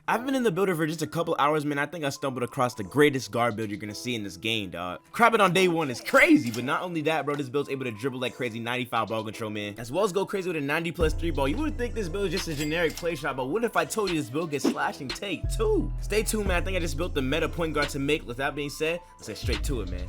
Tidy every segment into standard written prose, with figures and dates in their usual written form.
I've been in the builder for just a couple hours, man. I think I stumbled across the greatest guard build you're gonna see in this game, dog. Crabbing on day one is crazy, but not only that, bro, this build's able to dribble like crazy 95 ball control, man, as well as go crazy with a 90+ 3 ball. You would think this build is just a generic play shot, but what if I told you this build gets slashing take too? Stay tuned, man. I think I just built the meta point guard to make. With that being said, let's get straight to it, man.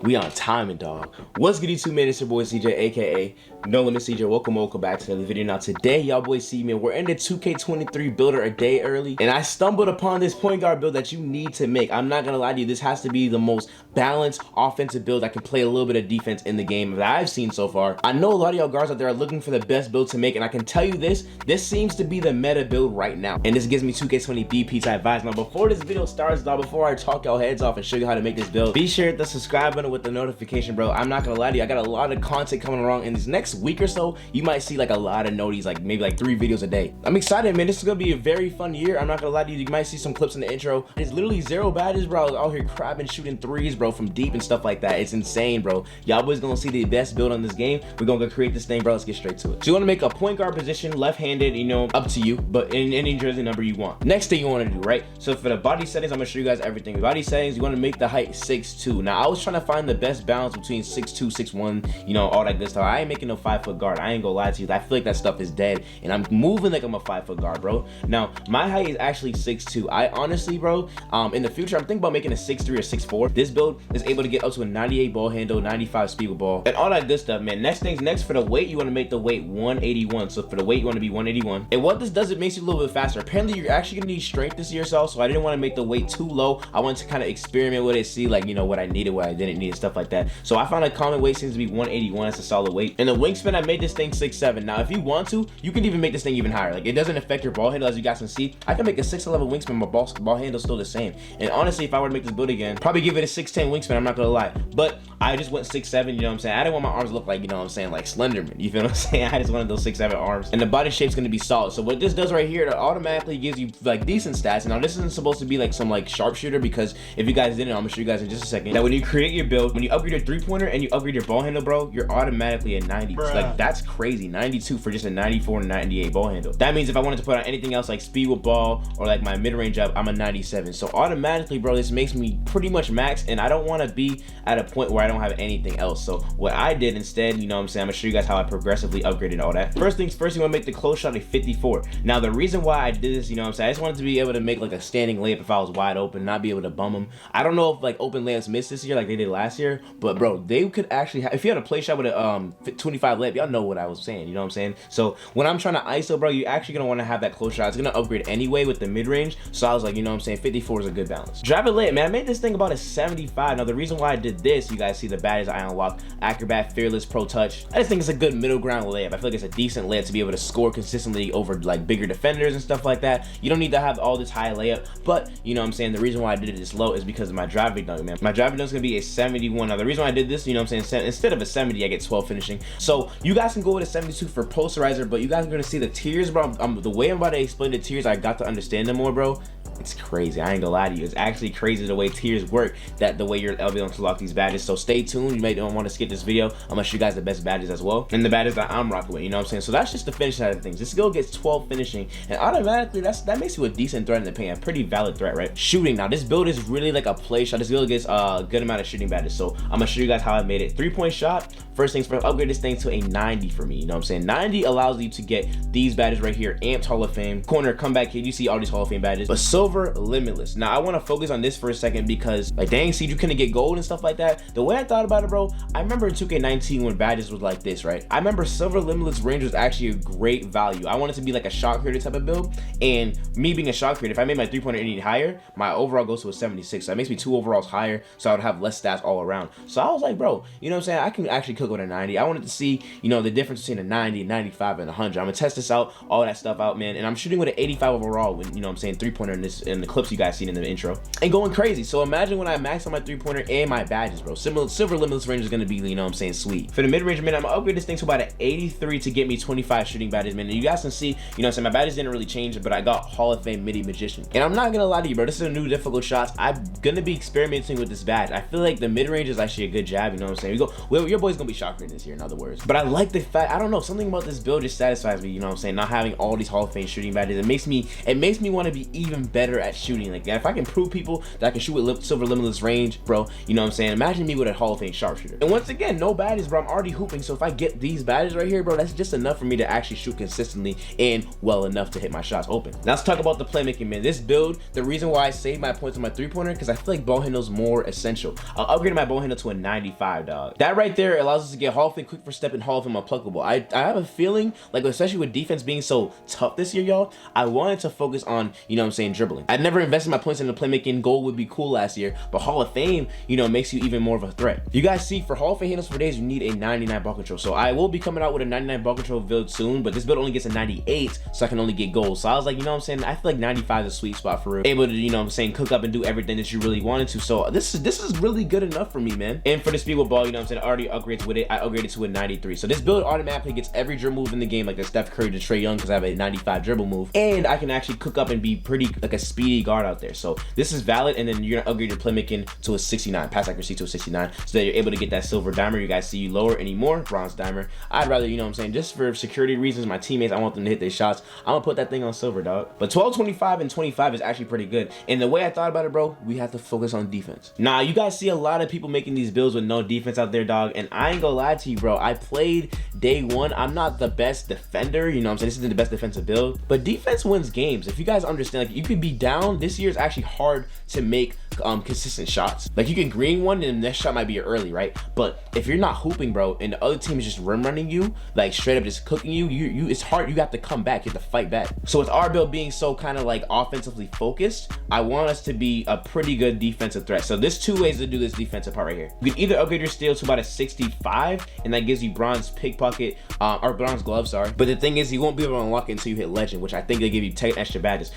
We on timing, dog. What's good, YouTube, man? It's your boy CJ, aka Nolimitcj. Welcome back to another video. Now today, y'all boys see me. We're in the 2K23 builder a day early, and I stumbled upon this point guard build that you need to make. I'm not gonna lie to you, this has to be the most balanced offensive build that can play a little bit of defense in the game that I've seen so far. I know a lot of y'all guards out there are looking for the best build to make, and I can tell you this seems to be the meta build right now, and this gives me 2K20 BP type vibes. Now before this video starts, dog, before I talk y'all heads off and show you how to make this build, be sure to hit the subscribe button with the notification, bro. I'm not gonna lie to you, I got a lot of content coming along in this next week or so. You might see like a lot of noties, like maybe like 3 videos a day. I'm excited, man. This is gonna be a very fun year. I'm not gonna lie to you, you might see some clips in the intro. There's literally 0 badges, bro. I was out here crabbing, shooting 3s, bro, from deep and stuff like that. It's insane, bro. Y'all boys gonna see the best build on this game. We're gonna go create this thing, bro. Let's get straight to it. So you wanna make a point guard position, left-handed, you know, up to you, but in any jersey number you want. Next thing you wanna do, right? So for the body settings, I'm gonna show you guys everything. Body settings, you wanna make the height 6'2". Now I was trying to find the best balance between 6'2", 6'1", you know, all that good stuff. I ain't making no 5-foot guard. I ain't gonna lie to you. I feel like that stuff is dead, and I'm moving like I'm a 5-foot guard, bro. Now my height is actually 6'2". I honestly, bro, in the future I'm thinking about making a 6'3" or 6'4". This build is able to get up to a 98 ball handle, 95 speed with ball, and all that good stuff, man. Next for the weight, you want to make the weight 181. So for the weight, you want to be 181. And what this does, it makes you a little bit faster. Apparently you're actually gonna need strength this year, so I didn't want to make the weight too low. I wanted to kind of experiment with it, see like, you know, what I needed, what I didn't need, and stuff like that. So I found a common weight seems to be 181. That's a solid weight. And the wingspan, I made this thing 6'7". Now if you want to, you can even make this thing even higher. Like, it doesn't affect your ball handle, as you guys can see. I can make a 6'11" wingspan, my ball handle's still the same. And honestly, if I were to make this build again, probably give it a 6'10" wingspan, I'm not gonna lie. But I just went 6'7", you know what I'm saying? I didn't want my arms to look like, you know what I'm saying, like Slenderman, you feel what I'm saying? I just wanted those 6'7" arms. And the body shape's gonna be solid. So what this does right here, it automatically gives you like decent stats. Now this isn't supposed to be like some like sharpshooter, because if you guys didn't, I'm gonna show you guys in just a second, that when you create your build, when you upgrade your 3-pointer and you upgrade your ball handle, bro, you're automatically at 90. Like, that's crazy. 92 for just a 94 and 98 ball handle. That means if I wanted to put on anything else like speed with ball or like my mid-range up, I'm a 97. So automatically, bro, this makes me pretty much max, and I don't want to be at a point where I don't have anything else. So what I did instead, you know what I'm saying, I'm gonna show you guys how I progressively upgraded all that. First things first, you want to make the close shot a 54. Now the reason why I did this, you know what I'm saying, I just wanted to be able to make like a standing layup if I was wide open, not be able to bum them. I don't know if like open layups missed this year like they did last year, but bro, they could actually have, if you had a play shot with a 25 layup, y'all know what I was saying, you know what I'm saying? So when I'm trying to ISO, bro, you're actually gonna want to have that close shot. It's gonna upgrade anyway with the mid-range. So I was like, you know what I'm saying, 54 is a good balance. Drive it layup, man, I made this thing about a 75. Now the reason why I did this, you guys see the badges I unlocked: Acrobat, Fearless, Pro Touch. I just think it's a good middle ground layup. I feel like it's a decent layup to be able to score consistently over like bigger defenders and stuff like that. You don't need to have all this high layup, but you know what I'm saying, the reason why I did it this low is because of my driving dunk, man. My driving dunk is gonna be a 71. Now the reason why I did this, you know what I'm saying, instead of a 70, I get 12 finishing. So you guys can go with a 72 for posterizer, but you guys are gonna see the tiers, bro. The way I'm about to explain the tiers, I got to understand them more, bro. It's crazy. I ain't gonna lie to you. It's actually crazy the way tiers work, that the way you're able to unlock these badges. So stay tuned. You may don't want to skip this video. I'm gonna show you guys the best badges as well, and the badges that I'm rocking with, you know what I'm saying? So that's just the finish side of things. This skill gets 12 finishing, and automatically that makes you a decent threat in the paint, a pretty valid threat, right? Shooting, now this build is really like a play shot. This build gets a good amount of shooting badges. So I'm gonna show you guys how I made it. 3-point shot. First things first, upgrade this thing to a 90 for me, you know what I'm saying? 90 allows you to get these badges right here: Amped Hall of Fame, Corner, Comeback Kid. You see all these Hall of Fame badges, but Silver, Limitless. Now I want to focus on this for a second, because like, dang, see, you couldn't get gold and stuff like that. The way I thought about it, bro, I remember in 2K19 when badges was like this, right? I remember Silver Limitless range was actually a great value. I wanted to be like a shot creator type of build, and me being a shot creator, if I made my 3-pointer any higher, my overall goes to a 76. So that makes me 2 overalls higher, so I would have less stats all around. So I was like, bro, you know what I'm saying, I can actually cook with a 90. I wanted to see, you know, the difference between a 90, 95, and 100. I'm gonna test this out, all that stuff out, man. And I'm shooting with an 85 overall when, you know what I'm saying, 3-pointer in the clips you guys seen in the intro, and going crazy. So imagine when I max on my 3-pointer and my badges, bro. Silver Limitless range is gonna be, you know what I'm saying, sweet. For the mid-range, man, I'm gonna upgrade this thing to about an 83 to get me 25 shooting badges, man. And you guys can see, you know what I'm saying, my badges didn't really change, but I got Hall of Fame Midi Magician. And I'm not gonna lie to you, bro, this is a new difficult shot. I'm gonna be experimenting with this badge. I feel like the mid-range is actually a good jab, you know what I'm saying? Your boy's gonna be shot creating this year, in other words. But I like the fact, I don't know, something about this build just satisfies me, you know what I'm saying? Not having all these Hall of Fame shooting badges, it makes me want to be even better at shooting. Like, if I can prove people that I can shoot with silver limitless range, bro, you know what I'm saying? Imagine me with a Hall of Fame sharpshooter. And once again, no badges, bro. I'm already hooping, so if I get these badges right here, bro, that's just enough for me to actually shoot consistently and well enough to hit my shots open. Now let's talk about the playmaking, man. This build, the reason why I save my points on my three-pointer, because I feel like ball handle's more essential. I'll upgrade my ball handle to a 95, dog. That right there allows us to get Hall of Fame quick for step and Hall of Fame unpluckable. I have a feeling, like, especially with defense being so tough this year, y'all, I wanted to focus on, you know what I'm saying, dribbling. I never invested my points in the playmaking. Goal would be cool last year, but Hall of Fame, you know, makes you even more of a threat. You guys see, for Hall of Fame handles for days, you need a 99 ball control. So I will be coming out with a 99 ball control build soon, but this build only gets a 98, so I can only get goals. So I was like, you know what I'm saying, I feel like 95 is a sweet spot for real. Able to, you know what I'm saying, cook up and do everything that you really wanted to. So this is really good enough for me, man. And for the speed with ball, you know what I'm saying, I already upgrades with it. I upgraded to a 93. So this build automatically gets every dribble move in the game, like the Steph Curry to Trae Young, because I have a 95 dribble move. And I can actually cook up and be pretty, like, a speedy guard out there. So this is valid. And then you're gonna upgrade your playmaking to a 69, pass accuracy to a 69, so that you're able to get that silver dimer. You guys see you lower anymore, bronze dimer. I'd rather, you know what I'm saying, just for security reasons, my teammates, I want them to hit their shots. I'm gonna put that thing on silver, dog. But 12, 25, and 25 is actually pretty good. And the way I thought about it, bro, we have to focus on defense. Now, you guys see a lot of people making these builds with no defense out there, dog. And I ain't gonna lie to you, bro. I played day one. I'm not the best defender, you know what I'm saying? This isn't the best defensive build, but defense wins games. If you guys understand, like, you could be down. This year is actually hard to make consistent shots. Like, you can green one and the next shot might be early, right? But if you're not hooping, bro, and the other team is just rim running you, like straight up just cooking you, it's hard. You have to come back. You have to fight back. So with our build being so kind of like offensively focused, I want us to be a pretty good defensive threat. So there's two ways to do this defensive part right here. You can either upgrade your steal to about a 65, and that gives you bronze pickpocket, or bronze glove, sorry. But the thing is, you won't be able to unlock it until you hit legend, which I think they give you 10 extra badges.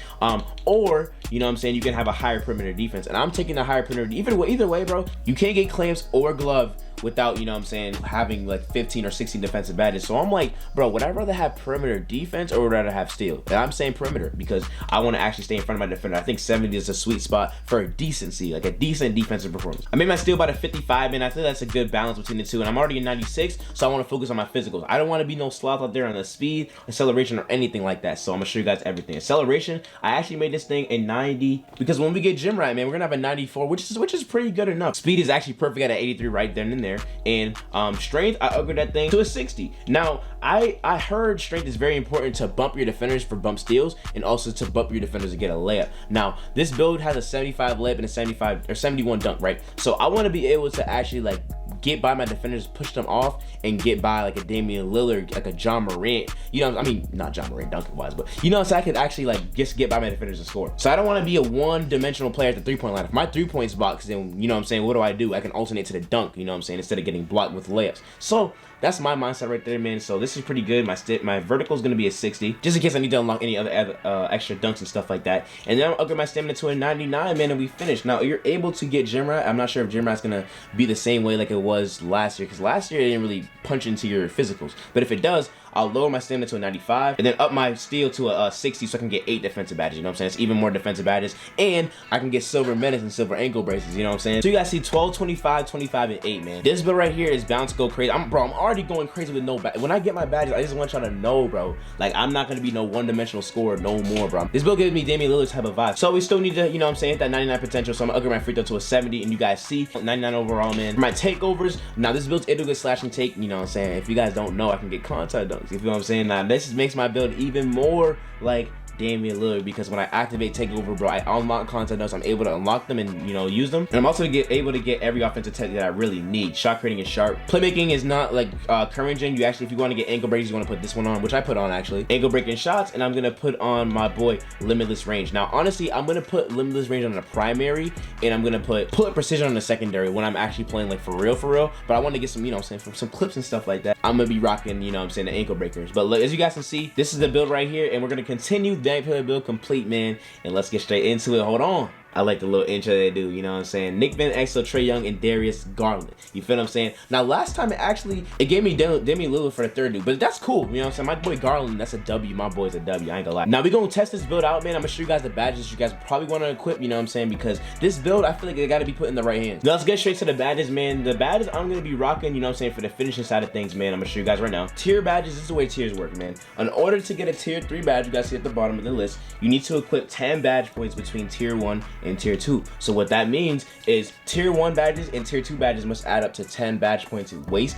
Or, you know what I'm saying, you can have a higher perimeter defense. And I'm taking a higher perimeter. Either way, bro, you can't get clamps or glove without, you know what I'm saying, having like 15 or 16 defensive badges. So I'm like, bro, would I rather have perimeter defense or would I rather have steal? And I'm saying perimeter because I want to actually stay in front of my defender. I think 70 is a sweet spot for decency, like a decent defensive performance. I made my steal about a 55, and I think that's a good balance between the two. And I'm already in 96, so I want to focus on my physicals. I don't want to be no sloth out there on the speed, acceleration, or anything like that. So I'm gonna show you guys everything. Acceleration, I actually made this thing a 90 because when we get gym rat, man, we're gonna have a 94, which is pretty good enough. Speed is actually perfect at an 83 right then and there. And strength, I upgrade that thing to a 60. Now, I heard strength is very important to bump your defenders for bump steals, and also to bump your defenders to get a layup. Now, this build has a 75 layup and a 75 or 71 dunk, right? So I want to be able to actually like get by my defenders, push them off, and get by like a Damian Lillard, like a John Morant. You know, I mean, not John Morant dunking wise, but you know, so I could actually like just get by my defenders and score. So I don't want to be a one-dimensional player at the three-point line. If my 3 points box, then you know what I'm saying, what do? I can alternate to the dunk, you know what I'm saying, instead of getting blocked with layups. So that's my mindset right there, man. So this is pretty good. My vertical is going to be a 60, just in case I need to unlock any other extra dunks and stuff like that. And then I'll upgrade my stamina to a 99, man, and we finished. Now, you're able to get gym rat. I'm not sure if gym rat's going to be the same way like it was last year, because last year it didn't really punch into your physicals. But if it does, I'll lower my stamina to a 95 and then up my steal to a 60 so I can get 8 defensive badges, you know what I'm saying? It's even more defensive badges, and I can get silver menace and silver ankle braces, you know what I'm saying? So you guys see 12, 25, 25, and 8, man. This build right here is bound to go crazy. I'm already going crazy with no badge. When I get my badges, I just want y'all to know, bro, like, I'm not gonna be no one-dimensional scorer no more, bro. This build gives me Damian Lillard type of vibe. So we still need to, you know what I'm saying, hit that 99 potential, so I'm gonna upgrade my free throw to a 70, and you guys see 99 overall, man. For my takeovers, now this build's able to slash and take, you know what I'm saying? If you guys don't know, I can get contact dunks, you feel what I'm saying? Now, this makes my build even more like Damian Lillard, because when I activate Takeover, bro, I unlock content notes. I'm able to unlock them and, you know, use them. And I'm also able to get every offensive tech that I really need. Shot creating is sharp. Playmaking is not like current gen. You actually, if you want to get ankle breaks, you want to put this one on, which I put on actually. Ankle breaking shots, and I'm gonna put on my boy limitless range. Now, honestly, I'm gonna put limitless range on the primary, and I'm gonna put precision on the secondary when I'm actually playing like for real. But I want to get some, you know what I'm saying, from some clips and stuff like that. I'm gonna be rocking, you know what I'm saying, the ankle breakers. But look, as you guys can see, this is the build right here, and we're gonna continue that build complete, man, and let's get straight into it. Hold on. I like the little intro they do, you know what I'm saying? Nick Van Exel, Trae Young, and Darius Garland. You feel what I'm saying? Now, last time it gave me Demi Lillard for the third dude, but that's cool, you know what I'm saying? My boy Garland, that's a W. My boy's a W, I ain't gonna lie. Now, we gonna test this build out, man. I'm gonna show you guys the badges you guys probably wanna equip, you know what I'm saying? Because this build, I feel like it gotta be put in the right hands. Now, let's get straight to the badges, man. The badges I'm gonna be rocking, you know what I'm saying, for the finishing side of things, man. I'm gonna show you guys right now. Tier badges, this is the way tiers work, man. In order to get a tier 3 badge, you guys see at the bottom of the list, you need to equip 10 badge points between tier 1 and tier 2. So what that means is tier 1 badges and tier 2 badges must add up to 10 badge points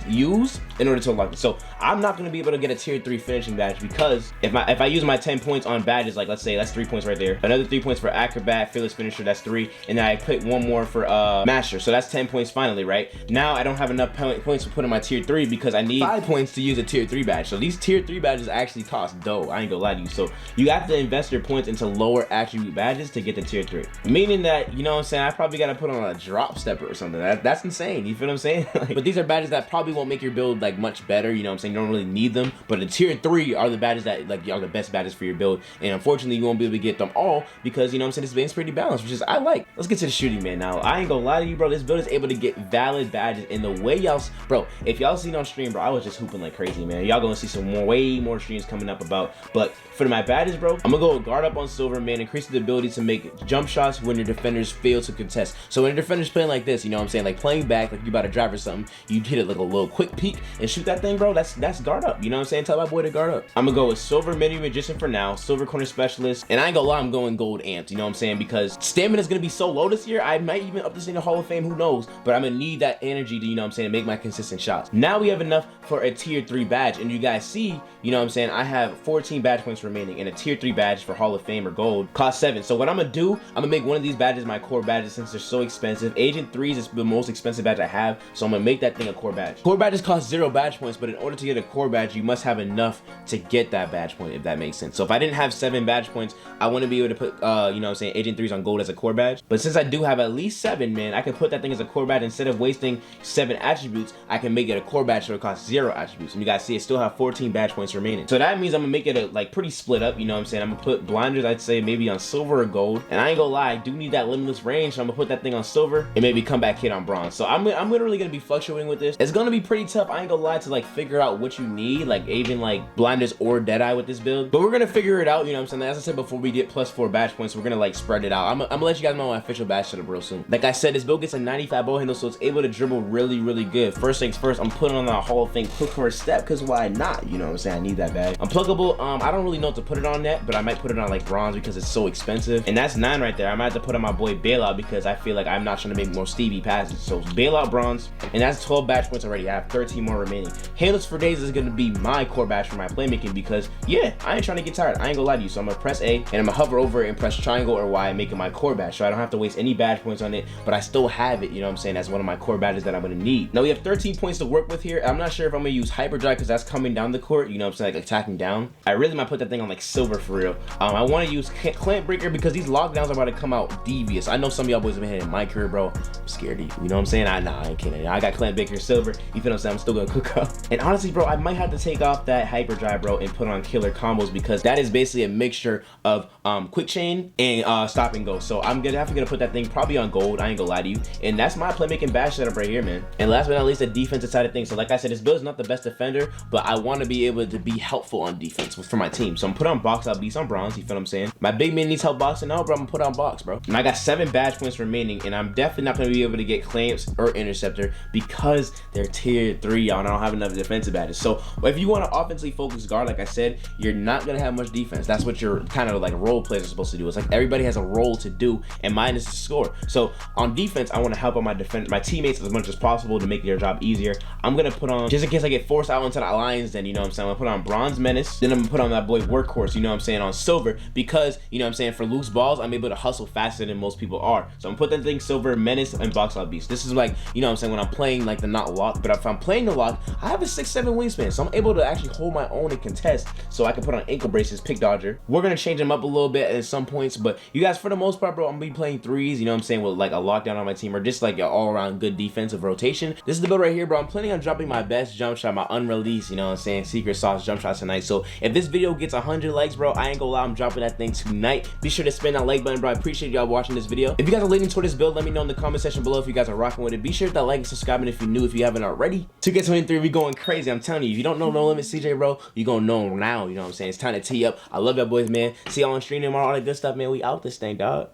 used in order to unlock it. So I'm not going to be able to get a tier 3 finishing badge because if I use my 10 points on badges, like let's say that's 3 points right there, another 3 points for acrobat, fearless finisher, that's 3, and then I put one more for master, so that's 10 points finally, right? Now I don't have enough points to put in my tier 3 because I need 5 points to use a tier 3 badge. So these tier 3 badges actually cost dough, I ain't gonna lie to you. So you have to invest your points into lower attribute badges to get the tier 3, meaning that, you know what I'm saying, I probably gotta put on a drop stepper or something. That's insane, you feel what I'm saying? But these are badges that probably won't make your build like much better, you know what I'm saying? You don't really need them, but the tier 3 are the badges that like are the best badges for your build, and unfortunately you won't be able to get them all because, you know what I'm saying, this build's pretty balanced, which is I like. Let's get to the shooting, man. Now I ain't gonna lie to you, bro, this build is able to get valid badges in the way y'all, bro, if y'all seen on stream, bro, I was just hooping like crazy, man. Y'all gonna see some way more streams coming up about, but for my badges, bro, I'm gonna go guard up on silver, man, increase the ability to make jump shots when your defenders fail to contest. So when your defender's playing like this, you know what I'm saying, like playing back, like you about to drive or something, you hit it like a little quick peek and shoot that thing, bro. That's guard up, you know what I'm saying? Tell my boy to guard up. I'm gonna go with silver mini magician for now, silver corner specialist, and I ain't gonna lie, I'm going gold amped, you know what I'm saying? Because stamina is gonna be so low this year, I might even up this in the Hall of Fame, who knows? But I'm gonna need that energy to, you know what I'm saying, to make my consistent shots. Now we have enough for a tier 3 badge, and you guys see, you know what I'm saying, I have 14 badge points remaining, and a tier 3 badge for Hall of Fame or gold costs 7. So what I'm gonna do, I'm gonna make one of these badges my core badges since they're so expensive. Agent 3s is the most expensive badge I have, so I'm gonna make that thing a core badge. Core badges cost 0 badge points, but in order to get a core badge, you must have enough to get that badge point, if that makes sense. So if I didn't have 7 badge points, I wouldn't be able to put, you know what I'm saying, Agent 3s on gold as a core badge. But since I do have at least 7, man, I can put that thing as a core badge. Instead of wasting 7 attributes, I can make it a core badge so it costs 0 attributes. And you guys see, I still have 14 badge points remaining. So that means I'm gonna make it a, like, pretty split up, you know what I'm saying? I'm gonna put blinders, I'd say maybe on silver or gold. And I ain't gonna lie, I do need that limitless range, so I'm gonna put that thing on silver and maybe come back hit on bronze. So I'm literally gonna be fluctuating with this. It's gonna be pretty tough, I ain't gonna lie, to like figure out what you need, like even like blinders or deadeye with this build. But we're gonna figure it out, you know what I'm saying? As I said before, we get +4 badge points, so we're gonna like spread it out. I'm gonna let you guys know my official badge setup real soon. Like I said, this build gets a 95 ball handle, so it's able to dribble really good. First things first, I'm putting on that Hall of Fame quick for a step, because why not? You know what I'm saying? I need that badge. Unpluckable, I don't really know what to put it on yet, but I might put it on like bronze because it's so expensive. And that's 9 right there. I might have to put on my boy Bailout because I feel like I'm not trying to make more Stevie passes. So Bailout bronze, and that's 12 badge points already. I have 13 more remaining. Handles for days is gonna be my core badge for my playmaking because yeah, I ain't trying to get tired. I ain't gonna lie to you. So I'm gonna press A and I'm gonna hover over it and press triangle or Y, making my core badge. So I don't have to waste any badge points on it, but I still have it, you know what I'm saying? That's one of my core badges that I'm gonna need. Now we have 13 points to work with here. I'm not sure if I'm gonna use hyperdrive because that's coming down the court, you know what I'm saying, like attacking down. I really might put that thing on like silver for real. I want to use clamp breaker because these lockdowns are about to come out devious. I know some of y'all boys have been hitting my career, bro. I'm scared of you, you know what I'm saying? I ain't kidding. I got clamp breaker silver, you feel what I'm saying? I'm still gonna cook up. And honestly, bro, I might have to take off that hyperdrive, bro, and put on killer combos because that is basically a mixture of quick chain and stop and go. So I'm gonna put that thing probably on gold. I ain't gonna lie to you. And that's my playmaking badge setup right here, man. And last but not least, the defensive side of things. So like I said, this build is not the best defender, but I want to be able to be helpful on defense for my team. So I'm put on box out beast on bronze, you feel what I'm saying? My big man needs help boxing out, bro. I'm gonna put on box, bro. And I got 7 badge points remaining, and I'm definitely not gonna be able to get clamps or interceptor because they're tier 3, y'all, and I don't have enough defensive badges. So if you want to offensively focus guard, like I said, you're not gonna have much defense. That's what your kind of like role players are supposed to do. It's like everybody has a role to do, and mine is to score. So on defense, I want to help out my teammates as much as possible to make their job easier. I'm gonna put on, just in case I get forced out into the alliance, then you know what I'm saying, I'm gonna put on bronze menace, then I'm gonna put on that boy workhorse, you know what I'm saying, on silver, because you know what I'm saying, for loose balls, I'm able to hustle faster than most people are. So I'm gonna put that thing silver, menace, and box out beast. This is like, you know what I'm saying, when I'm playing like the not lock, but if I'm playing the lock, I have a 6'7" wingspan, so I'm able to actually hold my own and contest, so I can put on ankle braces, pick dodger. We're gonna change them up a little bit at some points, but you guys, for the most part, bro, I'm gonna be playing 3s, you know what I'm saying, with like a lockdown on my team, or just like an all-around good defensive rotation. This is the build right here, bro. I'm planning on dropping my best jump shot, my unreleased, you know what I'm saying, secret sauce jump shots tonight. So if this video gets 100 likes, bro, I ain't gonna lie, I'm dropping that thing tonight. Be sure to spin that like button, bro. I appreciate appreciate y'all watching this video. If you guys are leaning toward this build, let me know in the comment section below if you guys are rocking with it. Be sure to like and subscribe if you're new, if you haven't already. 2K23, we going crazy. I'm telling you, if you don't know Nolimitcj, bro, you gonna know him now. You know what I'm saying? It's time to tee up. I love y'all boys, man. See y'all on stream tomorrow, all that good stuff, man. We out this thing, dog.